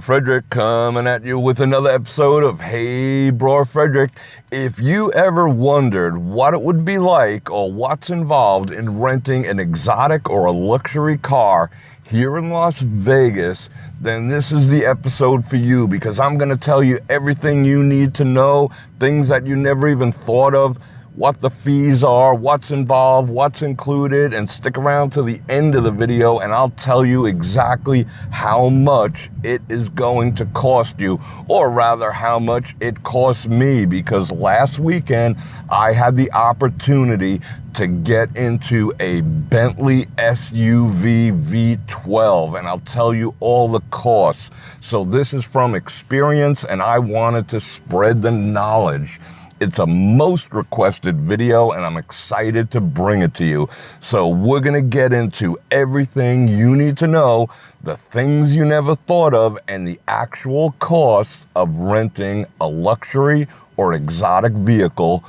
Fredrik coming at you with another episode of Hey Bror Fredrik. If you ever wondered what it would be like or what's involved in renting an exotic or a luxury car here in Las Vegas, then this is the episode for you, because I'm going to tell you everything you need to know, things that you never even thought of, what the fees are, what's involved, what's included, and stick around to the end of the video and I'll tell you exactly how much it is going to cost you, or rather how much it cost me, because last weekend I had the opportunity to get into a Bentley SUV V12, and I'll tell you all the costs. So this is from experience and I wanted to spread the knowledge. It's a most requested video and I'm excited to bring it to you. So we're gonna get into everything you need to know, the things you never thought of, and the actual costs of renting a luxury or exotic vehicle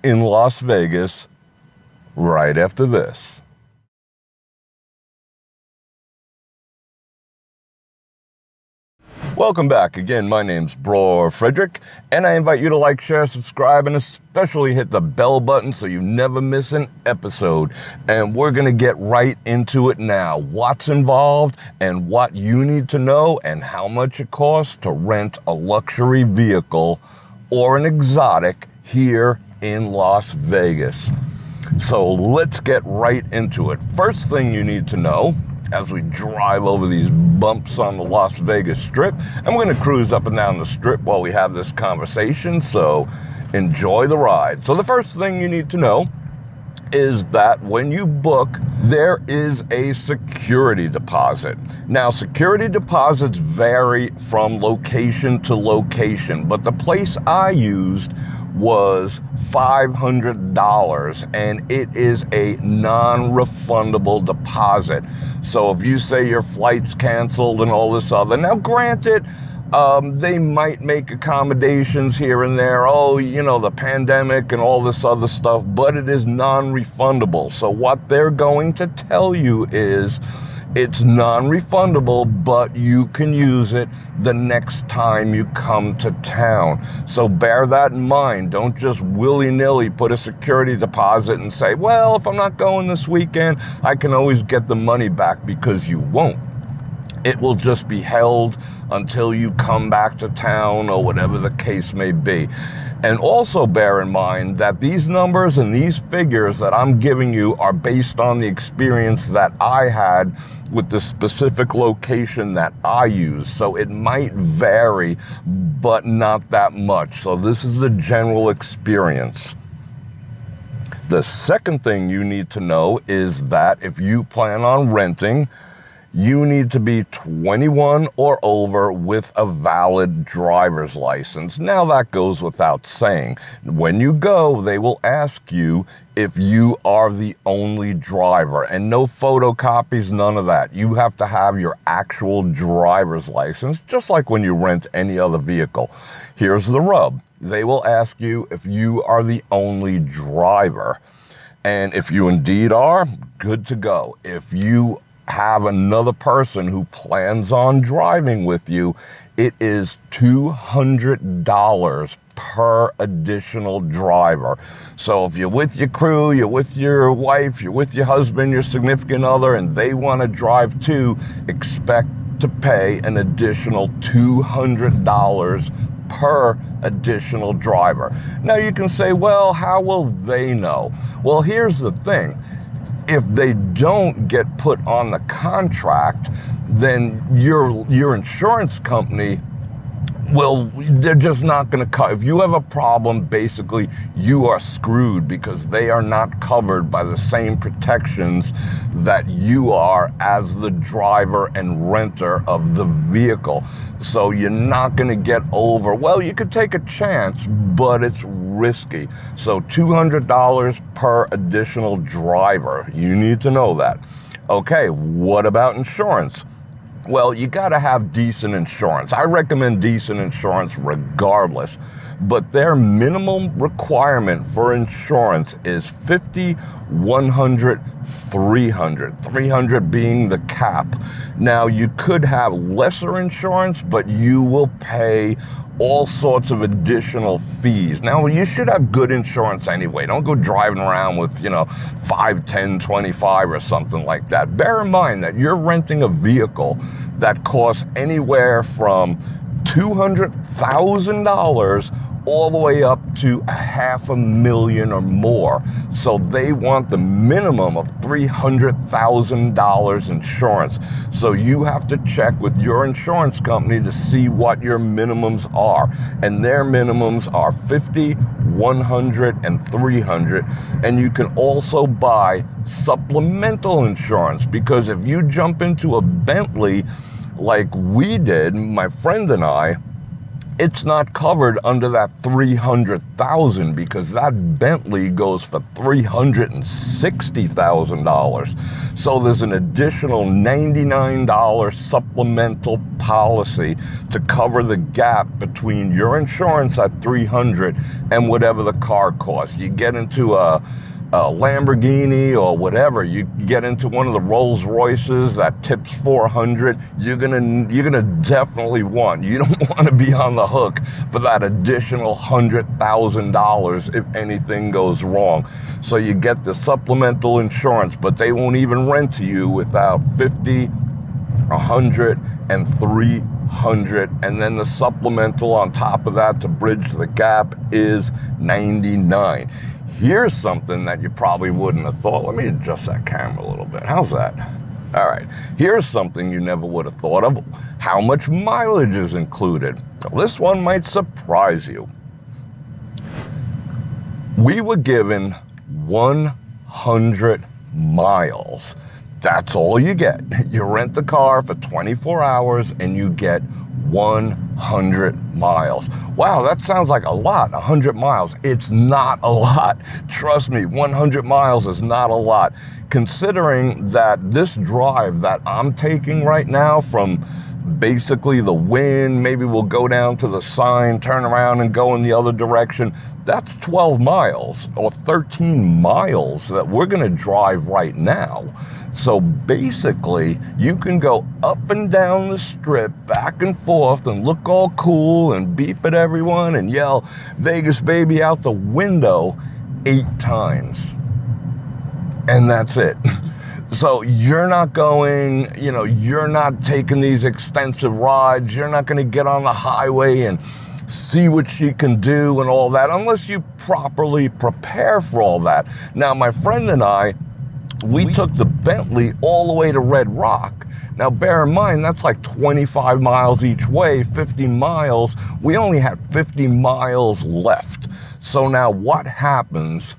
in Las Vegas right after this. Welcome back. Again, my name's Bror Fredrik, and I invite you to like, share, subscribe, and especially hit the bell button so you never miss an episode. And we're going to get right into it now. What's involved and what you need to know and how much it costs to rent a luxury vehicle or an exotic here in Las Vegas. So let's get right into it. First thing you need to know, as we drive over these bumps on the Las Vegas Strip, I'm going to cruise up and down the Strip while we have this conversation, so enjoy the ride. So the first thing you need to know is that when you book, there is a security deposit. Now, security deposits vary from location to location, but the place I used was $500, and it is a non-refundable deposit. So if you say your flight's canceled and all this other, now granted, they might make accommodations here and there, the pandemic and all this other stuff, but it is non-refundable. So what they're going to tell you is it's non-refundable, but you can use it the next time you come to town. So bear that in mind. Don't just willy-nilly put a security deposit and say, well, if I'm not going this weekend, I can always get the money back, because you won't. It will just be held until you come back to town or whatever the case may be. And also bear in mind that these numbers and these figures that I'm giving you are based on the experience that I had with the specific location that I use. So it might vary, but not that much. So this is the general experience. The second thing you need to know is that if you plan on renting, you need to be 21 or over with a valid driver's license. Now that goes without saying. When you go, they will ask you if you are the only driver, and no photocopies, none of that. You have to have your actual driver's license, just like when you rent any other vehicle. Here's the rub. They will ask you if you are the only driver. And if you indeed are, good to go. If you have another person who plans on driving with you, it is $200 per additional driver. So if you're with your crew, you're with your wife, you're with your husband, your significant other, and they want to drive too, expect to pay an additional $200 per additional driver. Now you can say, well, how will they know? Well, here's the thing. If they don't get put on the contract, then your insurance company they're just not going to cover. If you have a problem, basically you are screwed, because they are not covered by the same protections that you are as the driver and renter of the vehicle. So you're not going to get over. Well, you could take a chance, but it's risky. So $200 per additional driver. You need to know that. Okay, what about insurance? Well, you got to have decent insurance. I recommend decent insurance regardless, but their minimum requirement for insurance is 50, 100, 300. 300 being the cap. Now, you could have lesser insurance, but you will pay all sorts of additional fees. Now, you should have good insurance anyway. Don't go driving around with, 5, 10, 25 or something like that. Bear in mind that you're renting a vehicle that costs anywhere from $200,000 all the way up to $500,000 or more. So they want the minimum of $300,000 insurance. So you have to check with your insurance company to see what your minimums are. And their minimums are 50, 100, and 300. And you can also buy supplemental insurance, because if you jump into a Bentley like we did, my friend and I, it's not covered under that $300,000, because that Bentley goes for $360,000. So there's an additional $99 supplemental policy to cover the gap between your insurance at $300 and whatever the car costs. You get into a Lamborghini or whatever, you get into one of the Rolls Royces that tips $400, you're gonna definitely you don't want to be on the hook for that additional $100,000 if anything goes wrong. So you get the supplemental insurance, but they won't even rent to you without 50, 100, and 300, and then the supplemental on top of that to bridge the gap is $99. Here's something that you probably wouldn't have thought. Let me adjust that camera a little bit. How's that? All right. Here's something you never would have thought of. How much mileage is included? Well, this one might surprise you. We were given 100 miles. That's all you get. You rent the car for 24 hours and you get 100 miles. Wow, that sounds like a lot, 100 miles. It's not a lot. Trust me, 100 miles is not a lot. Considering that this drive that I'm taking right now from basically the wind, maybe we'll go down to the sign, turn around and go in the other direction. That's 12 miles or 13 miles that we're gonna drive right now. So basically, you can go up and down the strip, back and forth, and look all cool and beep at everyone and yell "Vegas baby" out the window 8 times. And that's it. So you're not going, you're not taking these extensive rides. You're not going to get on the highway and see what she can do and all that, unless you properly prepare for all that. Now, my friend and I, we took the Bentley all the way to Red Rock. Now, bear in mind, that's like 25 miles each way, 50 miles. We only had 50 miles left. So now what happens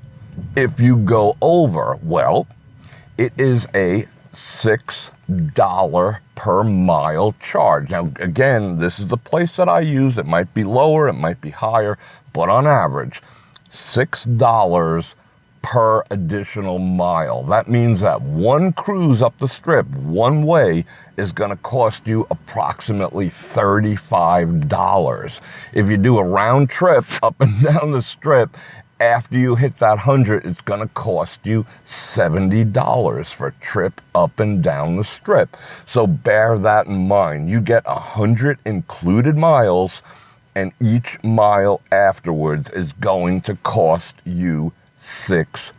if you go over? Well, it is a $6 per mile charge. Now, again, this is the place that I use. It might be lower, it might be higher, but on average, $6 per additional mile. That means that one cruise up the strip, one way, is going to cost you approximately $35. If you do a round trip up and down the strip, after you hit that 100, it's going to cost you $70 for a trip up and down the strip. So bear that in mind. You get 100 included miles, and each mile afterwards is going to cost you $6.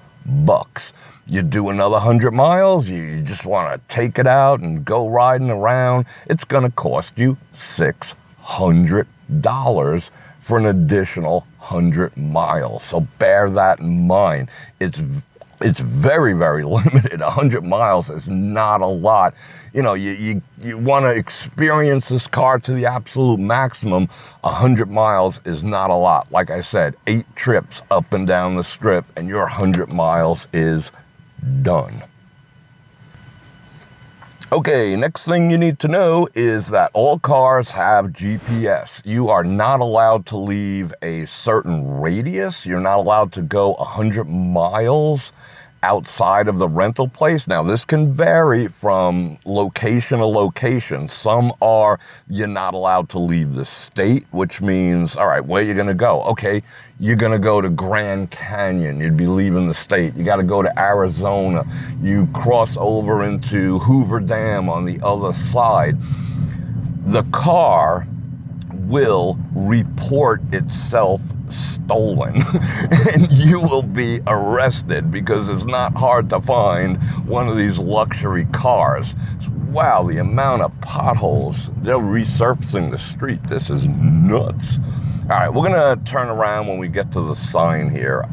You do another 100 miles, you just want to take it out and go riding around, it's going to cost you $600 for an additional 100 miles. So bear that in mind. It's very, very limited. 100 miles is not a lot. You want to experience this car to the absolute maximum. 100 miles is not a lot. Like I said, 8 trips up and down the strip and your 100 miles is done. Okay, next thing you need to know is that all cars have GPS. You are not allowed to leave a certain radius. You're not allowed to go 100 miles outside of the rental place. Now, this can vary from location to location. Some are you're not allowed to leave the state, which means, all right, where are you going to go? Okay, you're going to go to Grand Canyon. You'd be leaving the state. You got to go to Arizona. You cross over into Hoover Dam on the other side. The car will report itself stolen and you will be arrested because it's not hard to find one of these luxury cars. Wow, the amount of potholes. They're resurfacing the street. This is nuts. All right, we're gonna turn around when we get to the sign here.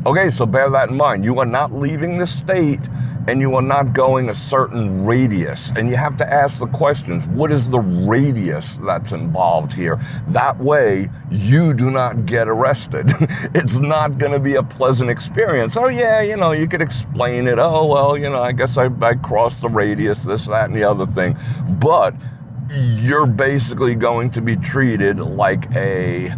Okay, so bear that in mind. You are not leaving the state and you are not going a certain radius. And you have to ask the questions, what is the radius that's involved here? That way, you do not get arrested. It's not gonna be a pleasant experience. Oh yeah, you could explain it. Oh, well, I guess I crossed the radius, this, that, and the other thing. But you're basically going to be treated like a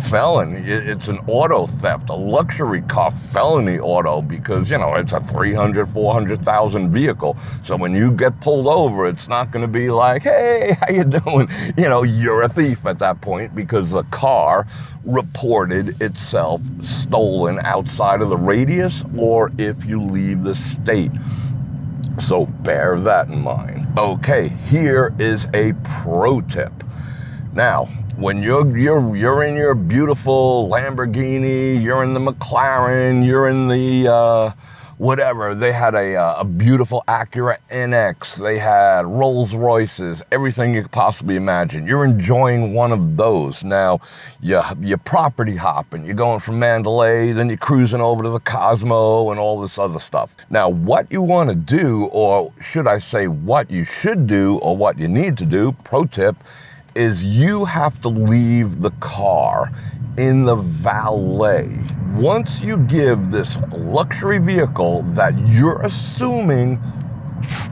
felon. It's an auto theft, a luxury car felony auto, because, it's a 300, 400,000 vehicle. So when you get pulled over, it's not going to be like, hey, how you doing? You're a thief at that point because the car reported itself stolen outside of the radius or if you leave the state. So bear that in mind. Okay, here is a pro tip. Now, when you're in your beautiful Lamborghini, you're in the McLaren, you're in the whatever. They had a beautiful Acura NX. They had Rolls Royces, everything you could possibly imagine. You're enjoying one of those. Now, you're property hopping. You're going from Mandalay, then you're cruising over to the Cosmo and all this other stuff. Now, what you want to do, or should I say what you should do or what you need to do, pro tip, is you have to leave the car in the valet. Once you give this luxury vehicle that you're assuming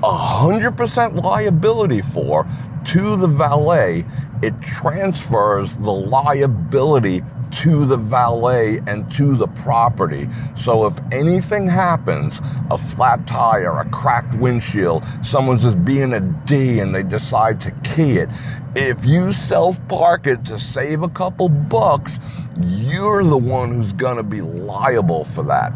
100% liability for to the valet, it transfers the liability to the valet and to the property. So if anything happens, a flat tire, a cracked windshield, someone's just being a D and they decide to key it, if you self-park it to save a couple bucks, you're the one who's gonna be liable for that.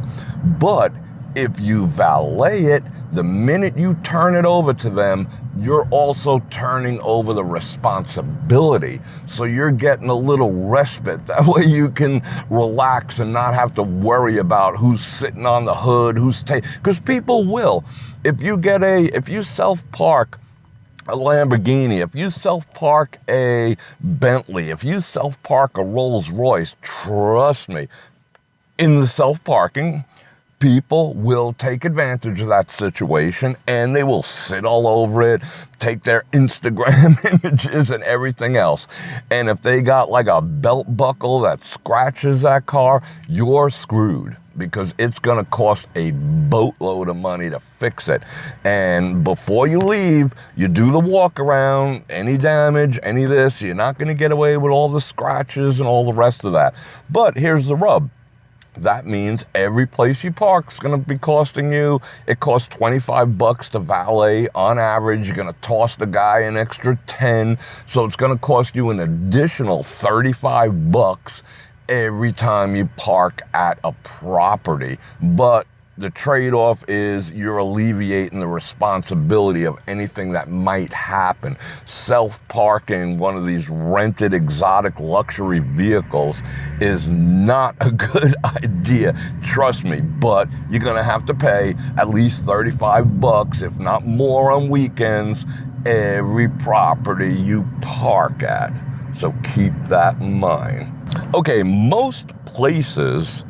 But if you valet it, the minute you turn it over to them, you're also turning over the responsibility. So you're getting a little respite. That way you can relax and not have to worry about who's sitting on the hood, because people will. If you self-park a Lamborghini, if you self-park a Bentley, if you self-park a Rolls Royce, trust me, in the self-parking, people will take advantage of that situation and they will sit all over it, take their Instagram images and everything else. And if they got like a belt buckle that scratches that car, you're screwed, because it's gonna cost a boatload of money to fix it. And before you leave, you do the walk around, any damage, any of this, you're not gonna get away with all the scratches and all the rest of that. But here's the rub. That means every place you park is going to be costing you, it costs 25 bucks to valet on average. You're going to toss the guy an extra 10. So it's going to cost you an additional 35 bucks every time you park at a property. But the trade-off is you're alleviating the responsibility of anything that might happen. Self-parking one of these rented exotic luxury vehicles is not a good idea, trust me, but you're gonna have to pay at least 35 bucks, if not more, on weekends, every property you park at. So keep that in mind. Okay, most places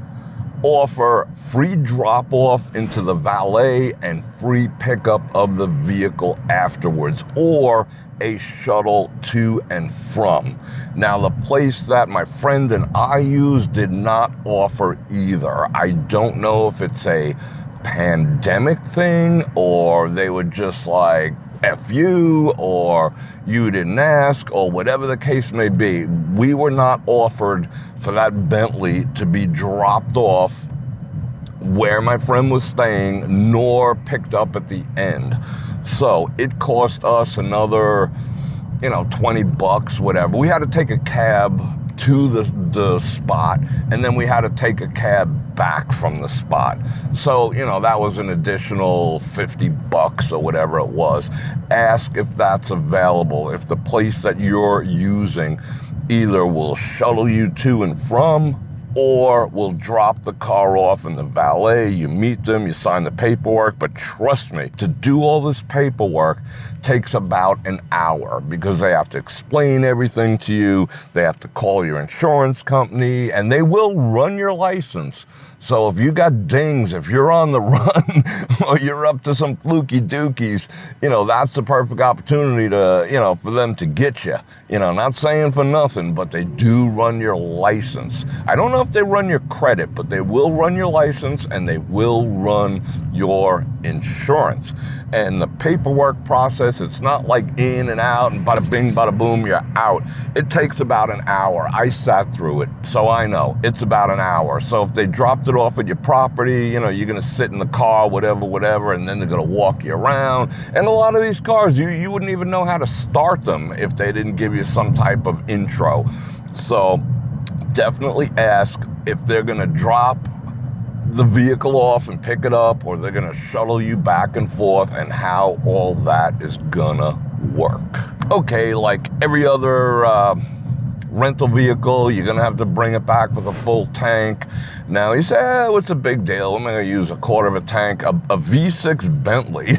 offer free drop-off into the valet and free pickup of the vehicle afterwards, or a shuttle to and from. Now, the place that my friend and I used did not offer either. I don't know if it's a pandemic thing, or they were just like, F you, or you didn't ask, or whatever the case may be. We were not offered for that Bentley to be dropped off where my friend was staying, nor picked up at the end. So it cost us another, $20, whatever. We had to take a cab to the spot, and then we had to take a cab back from the spot. So, that was an additional $50 or whatever it was. Ask if that's available. If the place that you're using either will shuttle you to and from, or will drop the car off in the valet, you meet them, you sign the paperwork. But trust me, to do all this paperwork takes about an hour, because they have to explain everything to you, they have to call your insurance company, and they will run your license. So if you got dings, if you're on the run, or you're up to some fluky dookies, that's the perfect opportunity to, for them to get you. Not saying for nothing, but they do run your license. I don't know if they run your credit, but they will run your license, and they will run your insurance. And the paperwork process, it's not like in and out and bada bing, bada boom, you're out. It takes about an hour. I sat through it, so I know it's about an hour. So if they dropped it off at your property, you're going to sit in the car, whatever, and then they're going to walk you around. And a lot of these cars, you wouldn't even know how to start them if they didn't give you some type of intro. So definitely ask if they're going to drop the vehicle off and pick it up, or they're going to shuttle you back and forth, and how all that is gonna work. Okay, like every other rental vehicle, you're gonna have to bring it back with a full tank. Now you say, what's a big deal? I'm gonna use a quarter of a tank. A V6 Bentley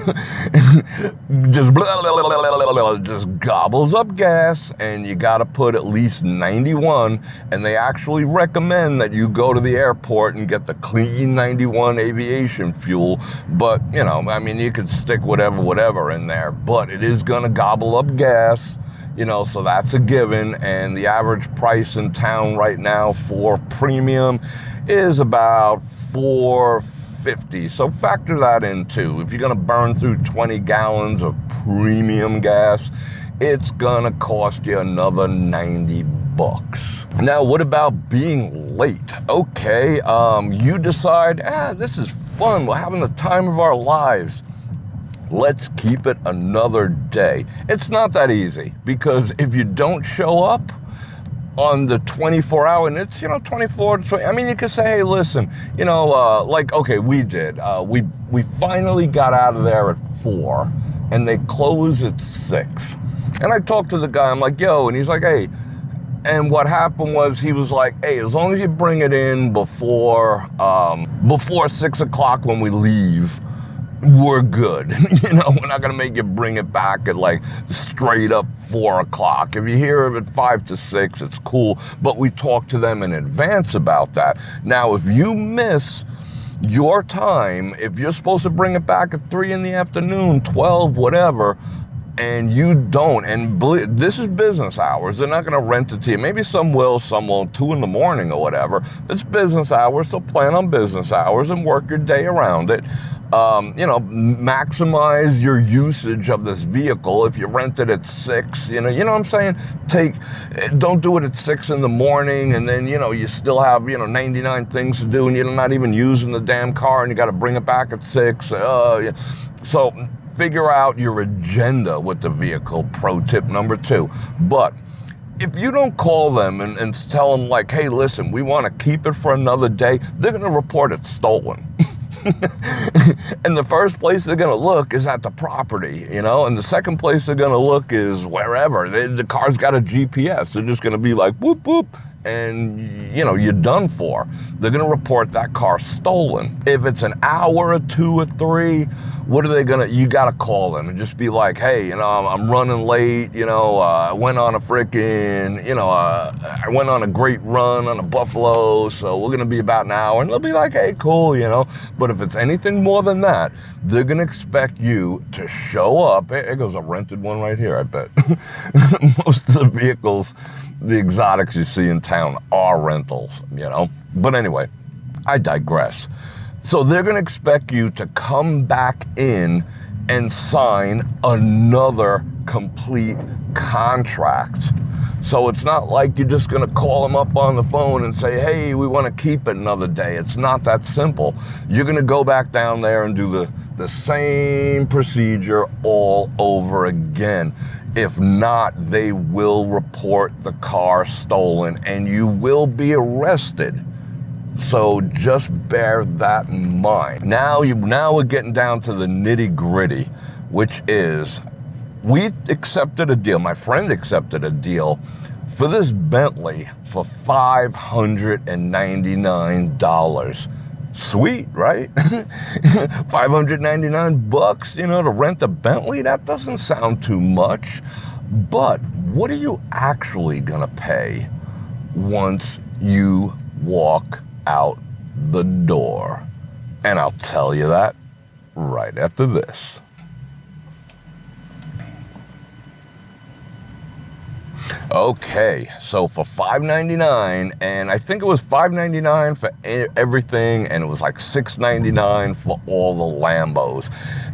just gobbles up gas, and you gotta put at least 91, and they actually recommend that you go to the airport and get the clean 91 aviation fuel. But, you could stick whatever in there, but it is gonna gobble up gas. So that's a given, and the average price in town right now for premium is about $4.50. So factor that in too. If you're gonna burn through 20 gallons of premium gas, it's gonna cost you another $90. Now, what about being late? Okay, you decide, this is fun, we're having the time of our lives. Let's keep it another day. It's not that easy, because if you don't show up on the 24-hour, and it's, 24 to 20, you could say, hey, listen, okay, we did. We finally got out of there at 4, and they close at 6. And I talked to the guy, I'm like, yo, and he's like, hey. And what happened was, he was like, hey, as long as you bring it in before 6 o'clock when we leave, we're good. We're not going to make you bring it back at like straight up 4 o'clock. If you hear of it 5 to 6, it's cool. But we talk to them in advance about that. Now, if you miss your time, if you're supposed to bring it back at 3 in the afternoon, 12, whatever, and you don't, and this is business hours, they're not going to rent it to you. Maybe some will, some won't, 2 in the morning or whatever. It's business hours, so plan on business hours and work your day around it. Maximize your usage of this vehicle. If you rent it at 6, you know what I'm saying? Don't do it at 6 in the morning, and then, you still have, 99 things to do, and you're not even using the damn car, and you got to bring it back at 6. So figure out your agenda with the vehicle, pro tip number 2. But if you don't call them and tell them like, hey, listen, we want to keep it for another day, they're going to report it stolen. And the first place they're going to look is at the property, and the second place they're going to look is wherever. The car's got a GPS. They're just going to be like, whoop, whoop, and, you're done for. They're going to report that car stolen. If it's an hour or 2 or 3, what are they you got to call them and just be like, hey, I'm running late, I went on a I went on a great run on a buffalo, so we're going to be about an hour. And they'll be like, hey, cool, But if it's anything more than that, they're going to expect you to show up. There goes a rented one right here, I bet. Most of the vehicles, the exotics you see in town are rentals, But anyway, I digress. So they're going to expect you to come back in and sign another complete contract. So it's not like you're just gonna call them up on the phone and say, hey, we wanna keep it another day. It's not that simple. You're gonna go back down there and do the same procedure all over again. If not, they will report the car stolen and you will be arrested. So just bear that in mind. Now we're getting down to the nitty gritty, which is, we accepted a deal, my friend accepted a deal for this Bentley for $599. Sweet, right? $599, to rent a Bentley? That doesn't sound too much. But what are you actually gonna pay once you walk out the door? And I'll tell you that right after this. Okay, so for $599, and I think it was $599 for everything, and it was like $699 for all the Lambos.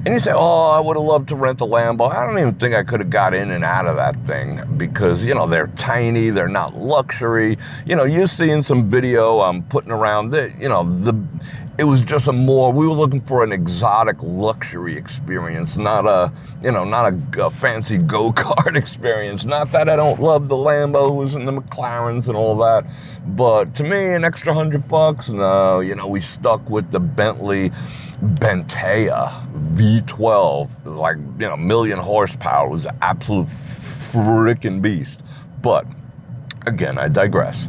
And you say, oh, I would have loved to rent a Lambo. I don't even think I could have got in and out of that thing because, they're tiny, they're not luxury. You're seeing some video I'm putting around that, it was just we were looking for an exotic luxury experience, not a fancy go-kart experience. Not that I don't love the Lambos and the McLarens and all that, but to me, an extra $100, no, we stuck with the Bentley Bentea V12. It was like, 1,000,000 horsepower. It was an absolute freaking beast. But again, I digress.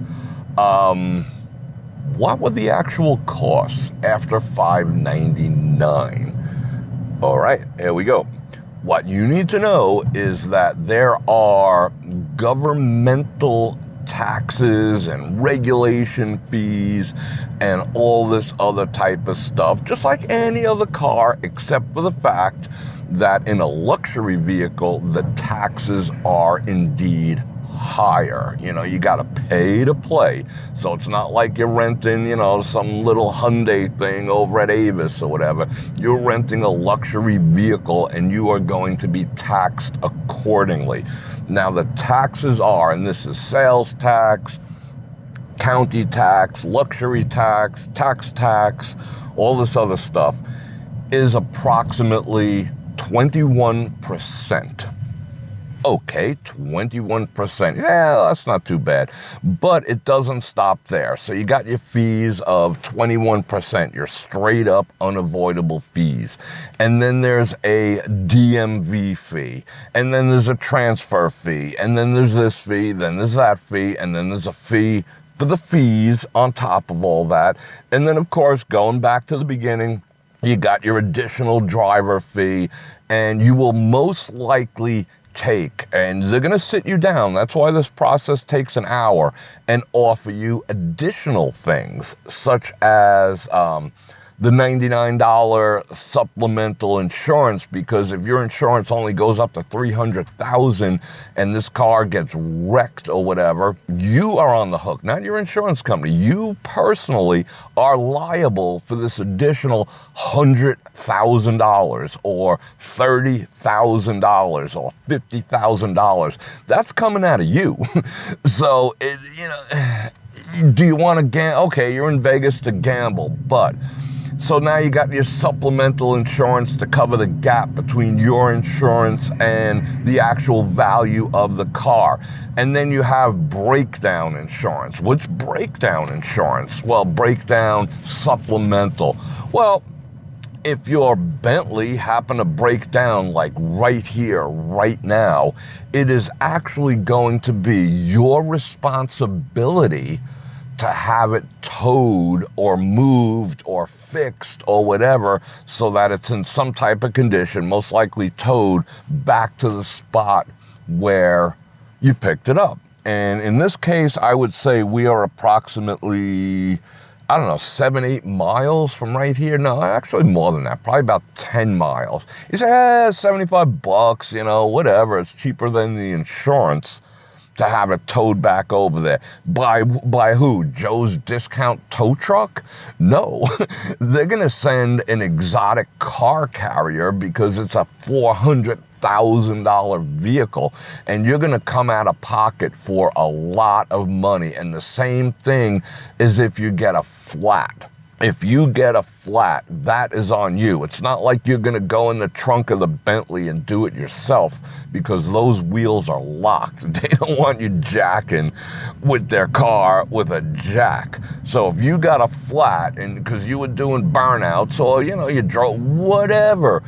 What were the actual costs after $599? All right, here we go. What you need to know is that there are governmental taxes and regulation fees and all this other type of stuff, just like any other car, except for the fact that in a luxury vehicle, the taxes are indeed higher. You got to pay to play. So it's not like you're renting, some little Hyundai thing over at Avis or whatever. You're renting a luxury vehicle and you are going to be taxed accordingly. Now the taxes are, and this is sales tax, county tax, luxury tax, tax, all this other stuff, is approximately 21%. Okay, 21%. Yeah, that's not too bad. But it doesn't stop there. So you got your fees of 21%, your straight up unavoidable fees. And then there's a DMV fee. And then there's a transfer fee. And then there's this fee, then there's that fee, and then there's a fee for the fees on top of all that. And then, of course, going back to the beginning, you got your additional driver fee, and you will most likely take, and they're going to sit you down, that's why this process takes an hour, and offer you additional things such as the $99 supplemental insurance, because if your insurance only goes up to $300,000 and this car gets wrecked or whatever, you are on the hook, not your insurance company. You personally are liable for this additional $100,000 or $30,000 or $50,000. That's coming out of you. So, do you want to gamble? Okay, you're in Vegas to gamble, but so now you got your supplemental insurance to cover the gap between your insurance and the actual value of the car. And then you have breakdown insurance. What's breakdown insurance? Well, breakdown supplemental. Well, if your Bentley happened to break down like right here, right now, it is actually going to be your responsibility to have it towed or moved or fixed or whatever so that it's in some type of condition, most likely towed back to the spot where you picked it up. And in this case, I would say we are approximately, 7-8 miles from right here. No, actually more than that, probably about 10 miles. You say, $75, whatever. It's cheaper than the insurance to have it towed back over there. By who? Joe's Discount Tow Truck? No. They're going to send an exotic car carrier because it's a $400,000 $100,000 vehicle, and you're going to come out of pocket for a lot of money. And the same thing is if you get a flat. If you get a flat, that is on you. It's not like you're going to go in the trunk of the Bentley and do it yourself, because those wheels are locked. They don't want you jacking with their car with a jack. So if you got a flat, and because you were doing burnouts, or you drove, whatever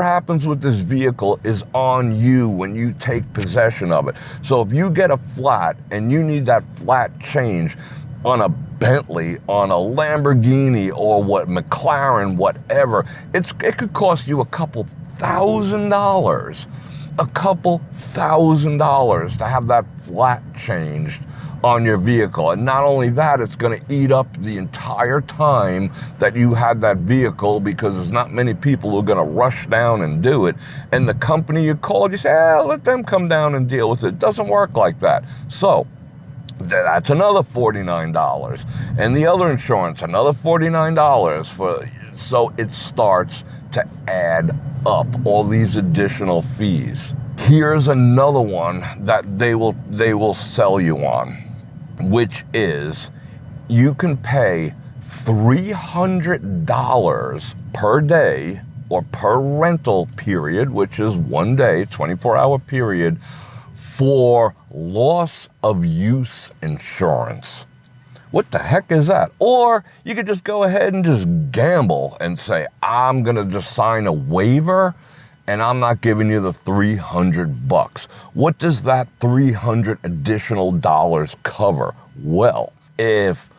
happens with this vehicle is on you when you take possession of it. So if you get a flat and you need that flat change on a Bentley, on a Lamborghini, or McLaren, whatever, it could cost you a couple $1,000s to have that flat changed on your vehicle. And not only that, it's going to eat up the entire time that you had that vehicle, because there's not many people who are going to rush down and do it. And the company you called, you say, let them come down and deal with it. It doesn't work like that. So that's another $49. And the other insurance, another $49 so it starts to add up, all these additional fees. Here's another one that they will sell you on, which is you can pay $300 per day or per rental period, which is 1 day, 24-hour period, for loss of use insurance. What the heck is that? Or you could just go ahead and just gamble and say, I'm going to just sign a waiver and I'm not giving you the $300. What does that $300 additional dollars cover? Well, if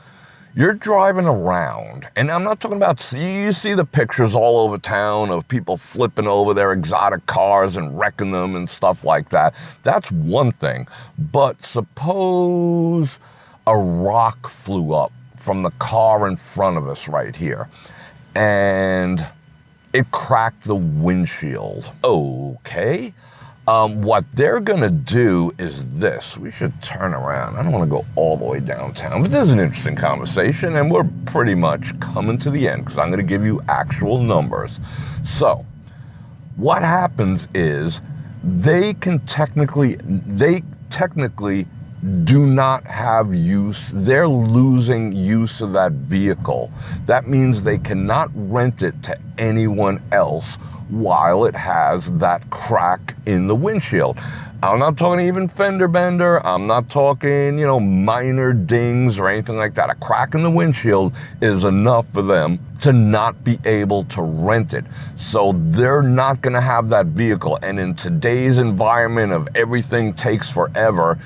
you're driving around, and I'm not talking about, you see the pictures all over town of people flipping over their exotic cars and wrecking them and stuff like that. That's one thing. But suppose a rock flew up from the car in front of us right here, and it cracked the windshield. Okay. What they're going to do is this. We should turn around. I don't want to go all the way downtown, but this is an interesting conversation, and we're pretty much coming to the end because I'm going to give you actual numbers. So what happens is they technically do not have use. They're losing use of that vehicle. That means they cannot rent it to anyone else while it has that crack in the windshield. I'm not talking even fender bender. I'm not talking, minor dings or anything like that. A crack in the windshield is enough for them to not be able to rent it. So they're not going to have that vehicle. And in today's environment of everything takes forever,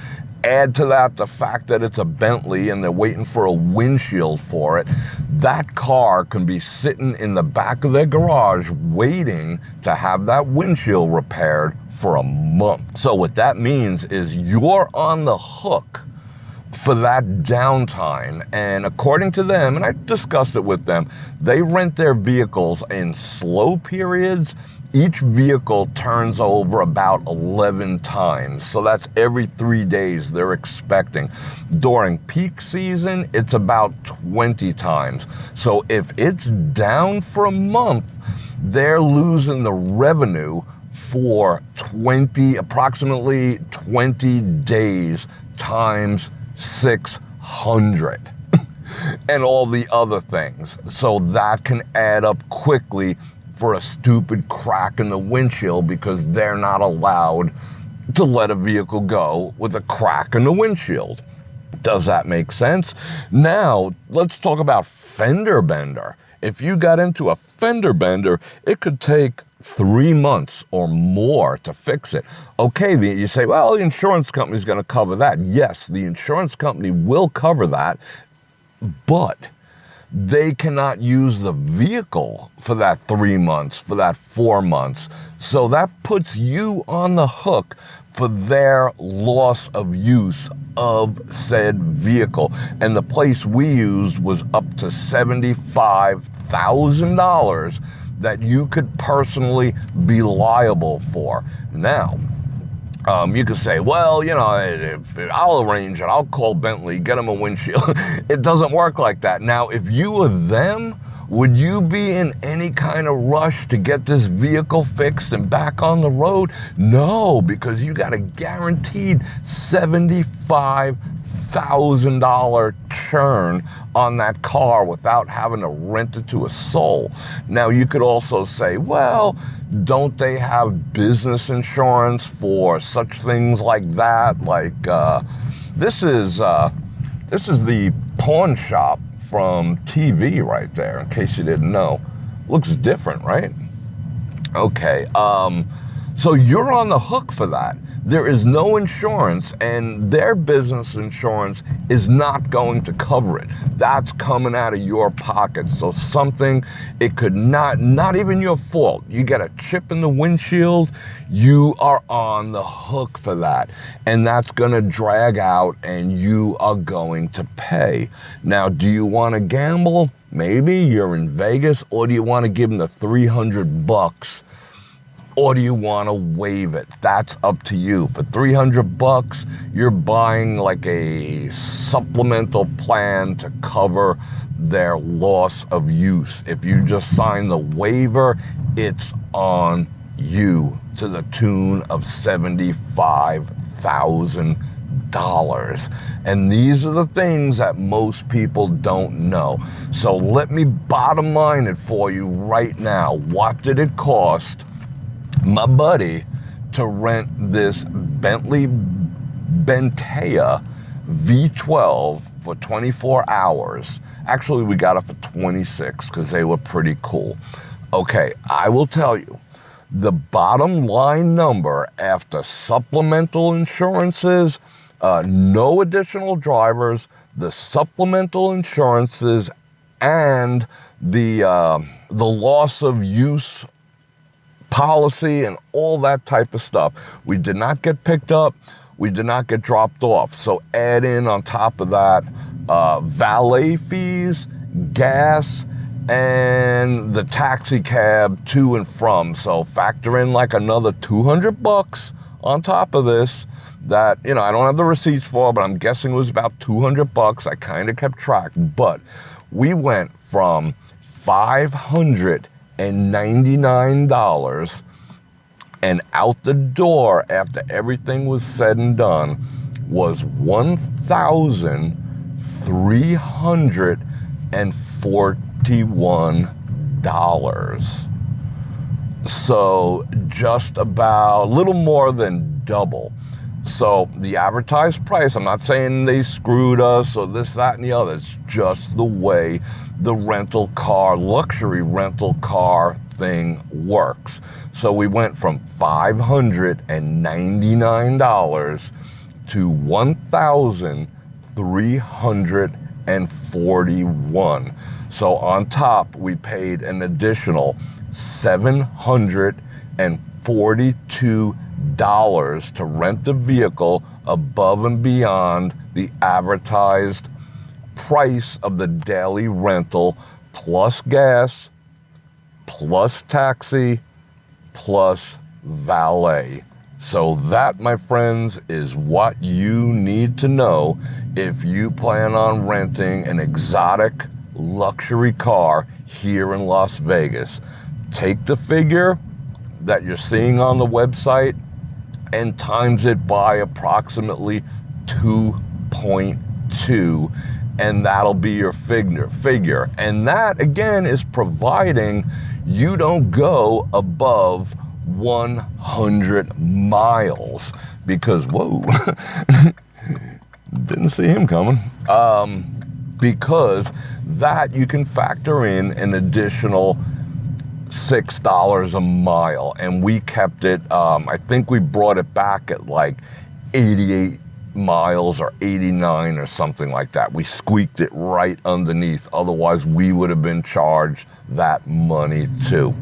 add to that the fact that it's a Bentley and they're waiting for a windshield for it, that car can be sitting in the back of their garage waiting to have that windshield repaired for a month. So what that means is you're on the hook for that downtime. And according to them, and I discussed it with them, they rent their vehicles in slow periods. Each vehicle turns over about 11 times. So that's every 3 days they're expecting. During peak season, it's about 20 times. So if it's down for a month, they're losing the revenue for approximately 20 days times 600 and all the other things. So that can add up quickly for a stupid crack in the windshield, because they're not allowed to let a vehicle go with a crack in the windshield. Does that make sense? Now, let's talk about fender bender. If you got into a fender bender, it could take 3 months or more to fix it. Okay, you say, well, the insurance company's going to cover that. Yes, the insurance company will cover that, but they cannot use the vehicle for that 3 months, for that 4 months. So that puts you on the hook for their loss of use of said vehicle. And the place we used was up to $75,000 that you could personally be liable for. Now, you could say, well, I'll arrange it. I'll call Bentley, get them a windshield. It doesn't work like that. Now, if you were them Would you be in any kind of rush to get this vehicle fixed and back on the road? No, because you got a guaranteed $75,000 churn on that car without having to rent it to a soul. Now, you could also say, well, don't they have business insurance for such things like that? Like, this is the pawn shop from TV right there, in case you didn't know. Looks different, right? Okay, so you're on the hook for that. There is no insurance, and their business insurance is not going to cover it. That's coming out of your pocket. So something, it could not even your fault. You get a chip in the windshield, you are on the hook for that. And that's gonna drag out, and you are going to pay. Now, do you wanna gamble? Maybe you're in Vegas, or do you wanna give them the $300? Or do you want to waive it? That's up to you. For $300, you're buying like a supplemental plan to cover their loss of use. If you just sign the waiver, it's on you to the tune of $75,000. And these are the things that most people don't know. So let me bottom line it for you right now. What did it cost my buddy to rent this Bentley Bentea V12 for 24 hours? Actually, we got it for 26 because they were pretty cool. Okay, I will tell you, the bottom line number after supplemental insurances, no additional drivers, the supplemental insurances, and the loss of use policy and all that type of stuff. We did not get picked up. We did not get dropped off. So add in on top of that valet fees, gas, and the taxi cab to and from. So factor in like another $200 on top of this that, I don't have the receipts for, but I'm guessing it was about $200. I kind of kept track. But we went from $599 and out the door after everything was said and done was $1,341. So just about a little more than double. So the advertised price, I'm not saying they screwed us or this, that, and the other. It's just the way the luxury rental car thing works. So we went from $599 to $1,341. So on top, we paid an additional $742 to rent the vehicle above and beyond the advertised price of the daily rental, plus gas, plus taxi, plus valet. So that, my friends, is what you need to know if you plan on renting an exotic luxury car here in Las Vegas. Take the figure that you're seeing on the website and times it by approximately 2.2, and that'll be your figure. And that, again, is providing you don't go above 100 miles. Because, whoa, didn't see him coming. Because that you can factor in an additional $6 a mile, and we kept it, I think we brought it back at like 88 miles or 89 or something like that. We squeaked it right underneath, otherwise we would have been charged that money too.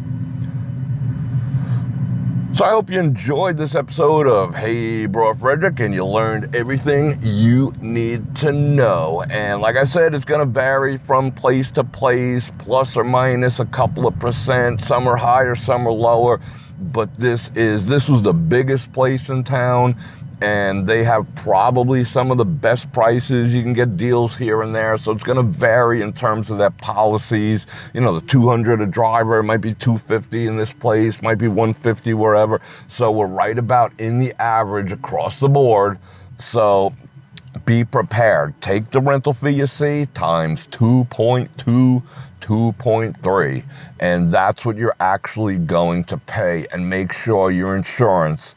So I hope you enjoyed this episode of Hey Bror Fredrik, and you learned everything you need to know. And like I said, it's going to vary from place to place, plus or minus a couple of percent. Some are higher, some are lower. But this was the biggest place in town, And they have probably some of the best prices. You can get deals here and there. So it's going to vary in terms of their policies. You know, the 200 a driver, it might be 250 in this place, might be 150 wherever. So we're right about in the average across the board. So be prepared. Take the rental fee you see times 2.2, 2.3. And that's what you're actually going to pay. And make sure your insurance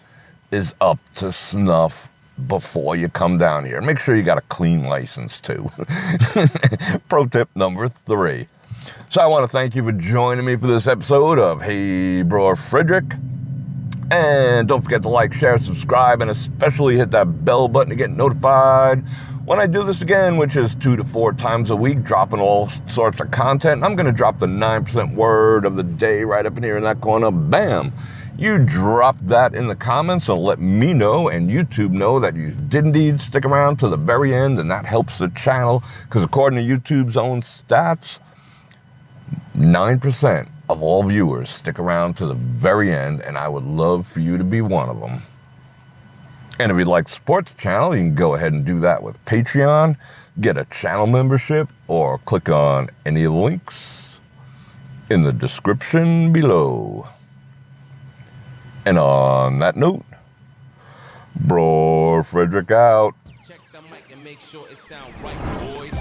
is up to snuff before you come down here. Make sure you got a clean license too. Pro tip number 3. So I want to thank you for joining me for this episode of Hey Bror Fredrik. And don't forget to like, share, subscribe, and especially hit that bell button to get notified when I do this again, which is 2 to 4 times a week, dropping all sorts of content. I'm going to drop the 9% word of the day right up in here in that corner. Bam! You drop that in the comments and let me know and YouTube know that you did indeed stick around to the very end, and that helps the channel because according to YouTube's own stats, 9% of all viewers stick around to the very end, and I would love for you to be one of them. And if you'd like to support the channel, you can go ahead and do that with Patreon, get a channel membership, or click on any of the links in the description below. And on that note, Bror Fredrik out. Check the mic and make sure it sound right, boys.